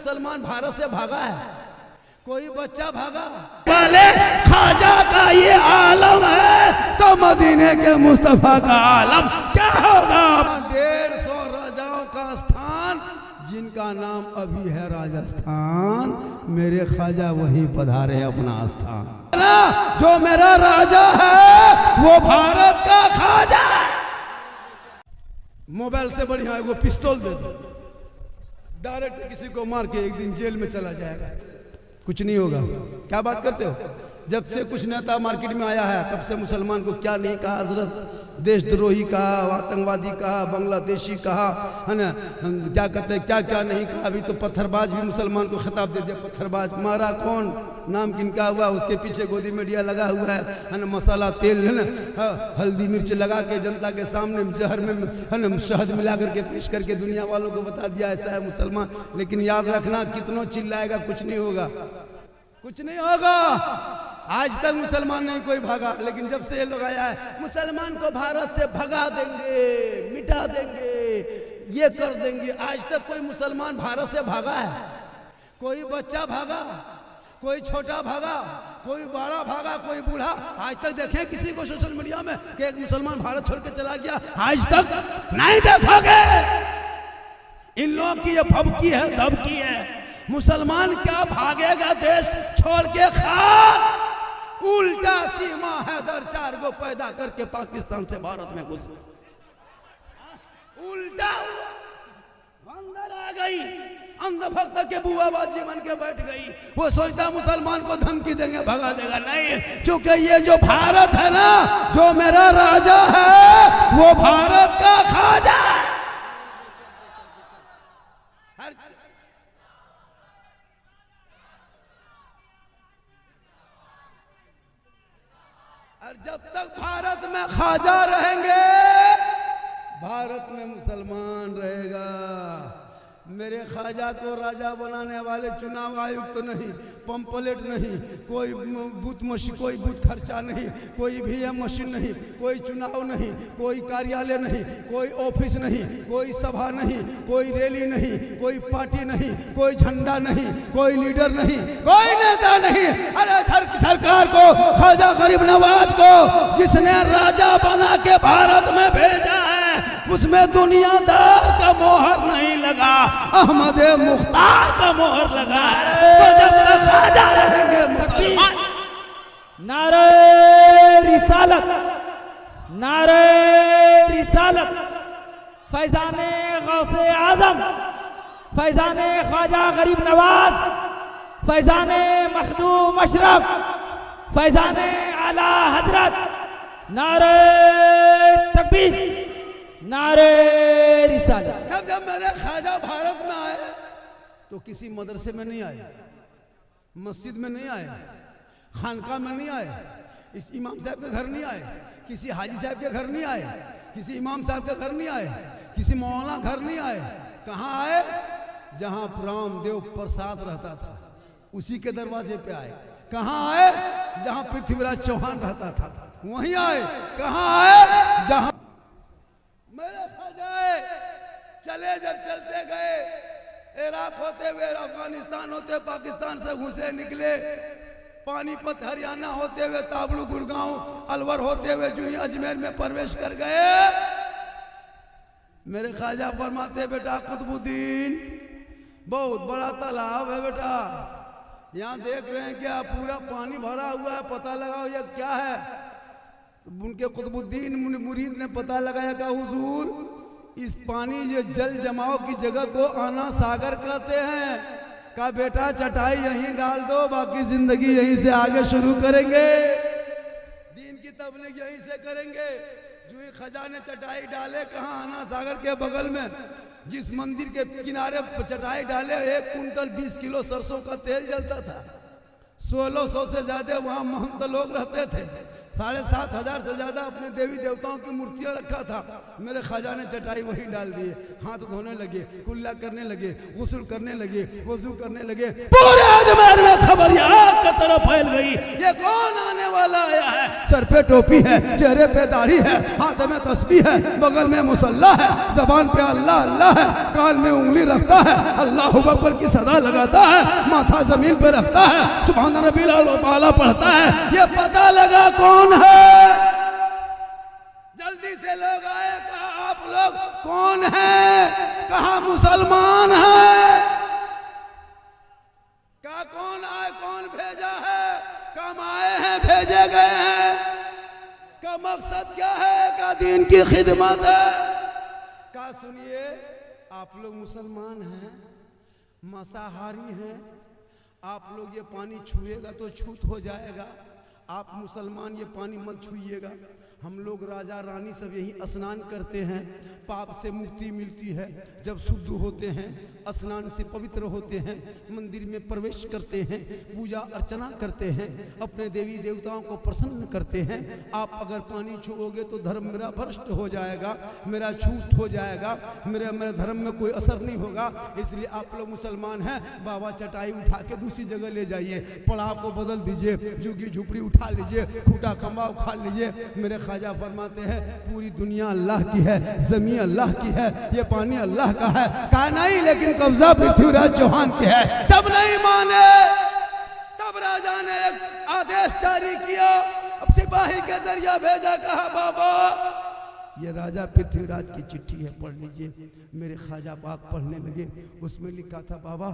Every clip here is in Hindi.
मुसलमान भारत से भागा है? कोई बच्चा भागा? पहले ख्वाजा का ये आलम है तो मदीने के मुस्तफा का आलम क्या होगा? 150 राजाओं का स्थान, जिनका नाम अभी है राजस्थान, मेरे ख्वाजा वहीं पधारे अपना स्थान। जो मेरा राजा है वो भारत का ख्वाजा है। मोबाइल से बढ़िया है वो पिस्तौल दे दो, डायरेक्ट किसी को मार के एक दिन जेल में चला जाएगा, कुछ नहीं होगा। क्या बात करते हो? जब से कुछ नेता मार्केट में आया है तब से मुसलमान को क्या नहीं कहा हजरत, देशद्रोही कहा, आतंकवादी कहा, बांग्लादेशी कहा, है ना, क्या कहते हैं, क्या क्या नहीं कहा। अभी तो पत्थरबाज भी मुसलमान को खिताब दे दिया, पत्थरबाज। मारा कौन? नाम किनका हुआ? उसके पीछे गोदी मीडिया लगा हुआ है ना, मसाला तेल है ना, हल्दी मिर्च लगा के जनता के सामने जहर में है ना शहद मिला करके पेश करके दुनिया वालों को बता दिया ऐसा है मुसलमान। लेकिन याद रखना, कितनों चिल्लाएगा कुछ नहीं होगा, कुछ नहीं होगा। आज तक मुसलमान नहीं कोई भागा, लेकिन जब से ये लोग आया है मुसलमान को भारत से भगा देंगे, मिटा देंगे, ये कर देंगे। आज तक कोई मुसलमान भारत से भागा है? कोई बच्चा भागा? कोई छोटा भागा? कोई बड़ा भागा? कोई बूढ़ा? आज तक देखें किसी को सोशल मीडिया में कि एक मुसलमान भारत छोड़ के चला गया? आज तक नहीं देखोगे। इन लोगों की ये भभकी है, धबकी है। मुसलमान क्या भागेगा देश छोड़ के? खाक उल्टा सीमा हैदर 4 गो पैदा करके पाकिस्तान से भारत में घुस, उल्टा अंदर आ गई, अंधभक्त के बुआबाजी बन के बैठ गई। वो सोचता मुसलमान को धमकी देंगे भगा देगा, नहीं, क्योंकि ये जो भारत है ना, जो मेरा राजा है वो भारत का ख्वाजा है। और जब तक भारत में ख्वाजा रहेंगे, भारत में मुसलमान रहेगा। मेरे ख्वाजा को राजा बनाने वाले चुनाव आयुक्त तो नहीं, पंपलेट नहीं, कोई बूथ मशीन, कोई बूथ खर्चा नहीं, कोई ईवीएम मशीन नहीं, कोई चुनाव नहीं, कोई कार्यालय नहीं, कोई ऑफिस नहीं, कोई सभा नहीं, कोई रैली नहीं, कोई पार्टी नहीं, कोई झंडा नहीं, कोई लीडर नहीं, कोई नेता नहीं। अरे सरकार को, ख्वाजा गरीब नवाज को जिसने राजा बना के भारत में भेजा है, उसमें दुनियादार का मोहर नहीं लगा, अहमद मुख्तार का मोहर लगा है। तो जब तक ख्वाजा रहेंगे मुसलमान। नारे रिसालत, नारे रिसालत, फैजाने गौसे आजम, फैजाने ख्वाजा गरीब नवाज, फैजाने मखदूम अशरफ, फैजाने आला हजरत। नारे तकबीर, नारे रिसालत। जब मेरे ख्वाजा भारत में आए तो किसी मदरसे में नहीं आए, मस्जिद में नहीं आए, खानका में नहीं आए, इस इमाम साहब के घर नहीं आए, किसी हाजी साहब के घर नहीं आए, किसी इमाम साहब के घर नहीं आए, किसी मौलाना घर नहीं आए। कहाँ आए? जहाँ रामदेव प्रसाद रहता था उसी के दरवाजे पे आए। कहाँ आए? जहाँ पृथ्वीराज चौहान रहता था वहीं आए। कहाँ आए? जहाँ मेरे ख्वाजा चले, जब चलते गए, इराक होते हुए, अफगानिस्तान होते, पाकिस्तान से घुसे निकले, पानीपत हरियाणा होते हुए, ताबलू गुड़गांव अलवर होते हुए जूही अजमेर में प्रवेश कर गए। मेरे ख्वाजा फरमाते, बेटा कुतुबुद्दीन, बहुत बड़ा तालाब है बेटा, यहाँ देख रहे हैं क्या पूरा पानी भरा हुआ है, पता लगाओ ये क्या है। उनके कुतुबुद्दीन मुरीद ने पता लगाया कि हुजूर, इस पानी ये जल जमाव की जगह को आना सागर कहते हैं। कहा बेटा चटाई यहीं डाल दो, बाकी जिंदगी यहीं से आगे शुरू करेंगे, दीन की तबलीग यहीं से करेंगे। जो ही ख्वाजा ने चटाई डाले, कहाँ? आना सागर के बगल में जिस मंदिर के किनारे चटाई डाले, 1 कुंटल 20 किलो सरसों का तेल जलता था। 1600 से ज्यादा वहाँ महंत लोग रहते थे। 7,500 से ज्यादा अपने देवी देवताओं की मूर्तियां रखा था। मेरे ख्वाजा ने चटाई वही डाल दिए, हाथ धोने लगे, कुल्ला करने लगे, गुस्ल करने लगे, वजू करने लगे। पूरे अजमेर में खबर आग की तरह फैल गई, ये कौन आने वाला आया है? सर पे टोपी है, चेहरे पे दाढ़ी है, हाथ में तस्बीह है, बगल में मुसल्ला है, जबान पे अल्लाह अल्लाह है, कान में उंगली रखता है, अल्लाह अकबर की सदा लगाता है, माथा जमीन पे रखता है, सुभान रब्बिल आला पढ़ता है। ये पता लगा कौन है? जल्दी से लोग आए, कहा आप लोग कौन है? कहा मुसलमान है। कहा कौन आए, कौन भेजा है? कम आए हैं, भेजे गए हैं। का मकसद क्या है? का दीन की खिदमत है। कहा सुनिए, आप लोग मुसलमान हैं, मांसाहारी हैं, आप लोग ये पानी छुएगा तो छूत हो जाएगा। आप मुसलमान ये पानी मत छुइएगा। हम लोग राजा रानी सब यही स्नान करते हैं, पाप से मुक्ति मिलती है। जब शुद्ध होते हैं, स्नान से पवित्र होते हैं, मंदिर में प्रवेश करते हैं, पूजा अर्चना करते हैं, अपने देवी देवताओं को प्रसन्न करते हैं। आप अगर पानी छुओगे तो धर्म मेरा भ्रष्ट हो जाएगा, मेरा छूट हो जाएगा, मेरे धर्म में कोई असर नहीं होगा। इसलिए आप लोग मुसलमान हैं, बाबा चटाई उठा के दूसरी जगह ले जाइए, पड़ाव को बदल दीजिए, झुग्गी झुपड़ी उठा लीजिए, खूटा खंबा उखाड़ लीजिए। मेरे ख्वाजा फरमाते हैं पूरी दुनिया अल्लाह की है, जमीन अल्लाह की है, ये पानी अल्लाह का है। कहा नहीं, लेकिन कब्जा पृथ्वीराज चौहान की है। जब नहीं माने तब राजा ने एक आदेश जारी किया, अब सिपाही के जरिया भेजा, कहा बाबा ये राजा पृथ्वीराज की चिट्ठी है, पढ़ लीजिए। मेरे ख्वाजा पाक पढ़ने लगे, उसमें लिखा था बाबा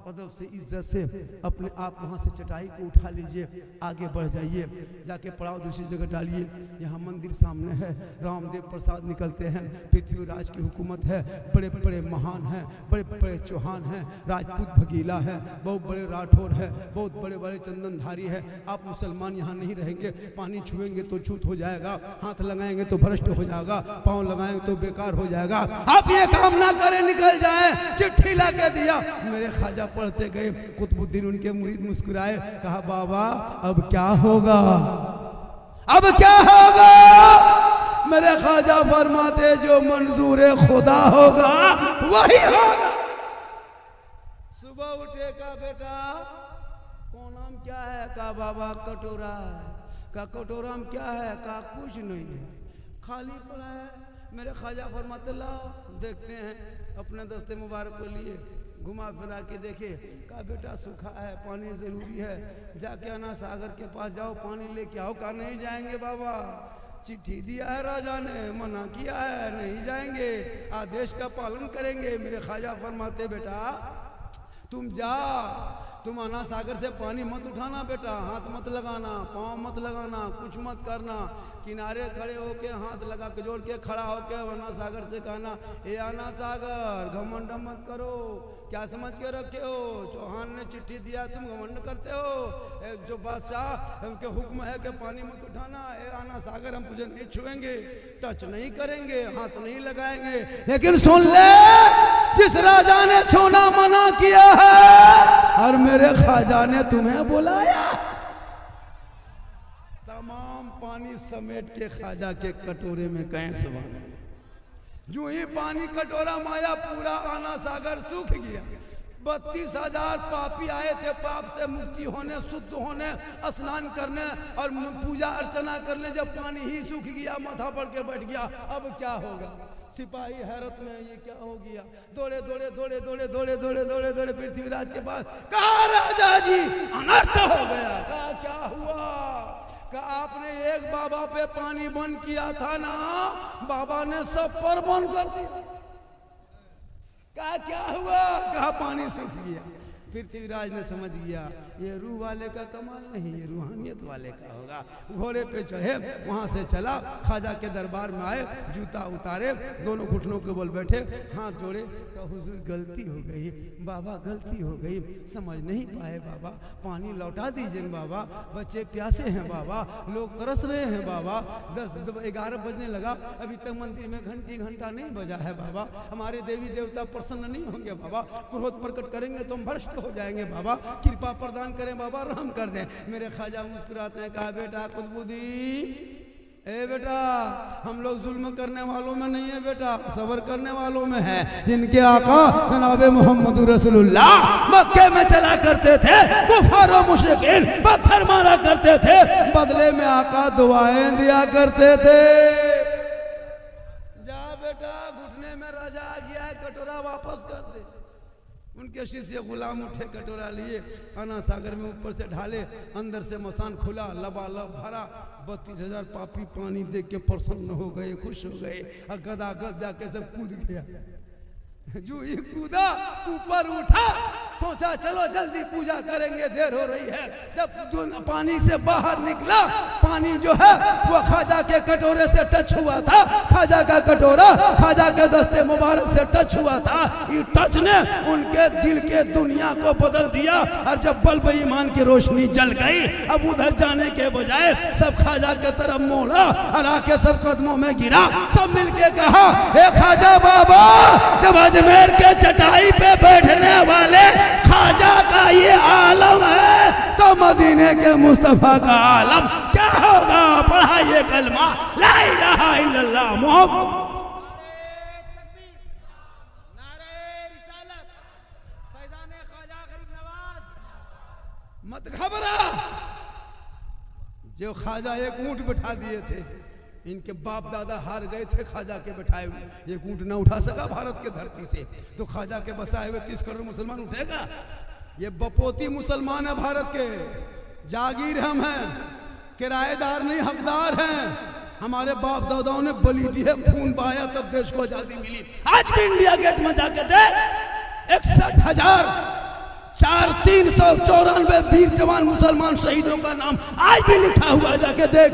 अदब से इज्जत से अपने आप वहाँ से चटाई को उठा लीजिए, आगे बढ़ जाइए, जाके पड़ाव दूसरी जगह डालिए। यहाँ मंदिर सामने है, रामदेव प्रसाद निकलते हैं, पृथ्वीराज की हुकूमत है, बड़े बड़े महान हैं, बड़े बड़े चौहान हैं, राजपूत भगीला है, बहुत बड़े राठौर है, बहुत बड़े बड़े चंदनधारी है। आप मुसलमान यहाँ नहीं रहेंगे, पानी छुएंगे तो छूत हो जाएगा, हाथ लगाएंगे तो भ्रष्ट हो जाएगा, पाँव लगाएंगे तो बेकार हो जाएगा। आप ये काम ना करें, निकल जाएं। चिट्ठी ला के दिया। मेरे ख्वाजा पढ़ते गए, कुतुबुद्दीन उनके मुरीद मुस्कुराए, कहा बाबा अब क्या होगा, अब क्या होगा? मेरे ख्वाजा फरमाते जो मंजूर खुदा होगा वही होगा। सुबह उठे, का बेटा कौन नाम क्या है? का बाबा कटोरा है। का कटोरा में क्या है? का कुछ नहीं है, खाली पड़ा है। मेरे ख्वाजा फरमाते लाओ देखते हैं। अपने दस्ते मुबारक को लिए, घुमा फिरा के देखे, कहा बेटा सूखा है, पानी जरूरी है, जाके आना सागर के पास जाओ, पानी लेके आओ। कहा नहीं जाएंगे बाबा, चिट्ठी दिया है राजा ने, मना किया है, नहीं जाएंगे, आदेश का पालन करेंगे। मेरे ख्वाजा फरमाते बेटा तुम जा, तुम आना सागर से पानी मत उठाना बेटा, हाथ मत लगाना, पाँव मत लगाना, कुछ मत करना, किनारे खड़े होके हाथ लगा के जोड़ के खड़ा होके आना सागर से कहना ए आना सागर, घमंड मत करो। क्या समझ के रखे हो? चौहान ने चिट्ठी दिया, तुम घमंड करते हो। जो बादशाह उनके हुक्म है कि पानी मत उठाना, ए आना सागर हम तुझे नहीं छुएंगे, टच नहीं करेंगे, हाथ नहीं लगाएंगे। लेकिन सुन ले, जिस राजा ने छूना मना किया है और मेरे ख्वाजा ने तुम्हें बुलाया, तमाम पानी समेट के ख्वाजा के कटोरे में कैसे बना। जो ही पानी कटोरा माया, पूरा आना सागर सूख गया। 32,000 पापी आए थे पाप से मुक्ति होने, शुद्ध होने, स्नान करने और पूजा अर्चना करने। जब पानी ही सूख गया, माथा पड़ के बैठ गया, अब क्या होगा? सिपाही हैरत में, ये क्या हो गया? दौड़े दौड़े दौड़े दौड़े दौड़े दौड़े दौड़े दौड़े पृथ्वीराज के पास, कहा राजा जी अनर्थ हो गया। कहा क्या हुआ? कहा आपने एक बाबा पे पानी बंद किया था ना, बाबा ने सब पर बंद कर दिया। कहा क्या हुआ? कहा पानी सूख गया। पृथ्वीराज ने समझ गया ये रूह वाले का कमाल नहीं, ये रूहानियत वाले का होगा। घोड़े पे चढ़े, वहां से चला, ख्वाजा के दरबार में आए, जूता उतारे, दोनों घुटनों के बल बैठे, हाथ जोड़े, कहा हुजूर गलती हो गई बाबा, गलती हो गई, समझ नहीं पाए बाबा, पानी लौटा दीजिए बाबा, बच्चे प्यासे हैं बाबा, लोग तरस रहे हैं बाबा। 10-11 बजने लगा, अभी तक मंदिर में घंटा नहीं बजा है बाबा, हमारे देवी देवता प्रसन्न नहीं होंगे बाबा, क्रोध प्रकट करेंगे तो हम भ्रष्ट हो जाएंगे बाबा, कृपा प्रदान करें बाबा, रहम कर दें। मेरे ख्वाजा मुस्कुराते हैं, कहा बेटा कुतुबुद्दीन, ए बेटा हम लोग जुल्म करने वालों में नहीं है बेटा, सबर करने वालों में है। जिनके आका जनाब मोहम्मद रसूलुल्लाह मक्के में चला करते थे, कुफार और मुशरिकीन पत्थर मारा करते थे, बदले में आका दुआएं दिया करते थे। जा बेटा घुटने में राजा आ गया है, कटोरा वापस कर दे। उनके शिष्य गुलाम उठे, कटोरा लिए, अना सागर में ऊपर से ढाले, अंदर से मसान खुला, लबालब भरा। 32,000 पापी पानी देख के प्रसन्न हो गए, खुश हो गए, और गदागद जाके सब कूद गया। जो ही कूदा ऊपर उठा, सोचा चलो जल्दी पूजा करेंगे, देर हो रही है। जब पानी से बाहर निकला, पानी जो है वो ख्वाजा के कटोरे से टच हुआ था, ख्वाजा का कटोरा ख्वाजा के दस्ते मुबारक से टच हुआ था। ये टच ने उनके दिल के दुनिया को बदल दिया, और जब बल्ब ईमान की रोशनी जल गई, अब उधर जाने के बजाय सब ख्वाजा के तरफ मोड़ा और आके सब कदमों में गिरा। सब मिलके कहा, हे ख्वाजा बाबा, जब अजमेर के चटाई पे बैठने वाले ख्वाजा का ये आलम है, तो मदीने के मुस्तफा का आलम क्या होगा? पढ़ाइए कलमा ला इलाहा इल्लल्लाह मोहम्मद। मत घबरा, जो ख्वाजा एक ऊंट बिठा दिए थे, इनके बाप दादा हार गए थे ख्वाजा के बैठाए हुए, एक ऊंट ना उठा सका भारत के धरती से, तो ख्वाजा के बसाए हुए 30 करोड़ मुसलमान उठेगा? ये बपोती मुसलमान है भारत के, जागीर हम हैं, किराएदार नहीं हकदार हैं। हमारे बाप दादाओं ने बलि दी है, खून बहाया, तब देश को आजादी मिली। आज भी इंडिया गेट में जाके देख, 61,394 वीर जवान मुसलमान शहीदों का नाम आज भी लिखा हुआ है, जाके देख।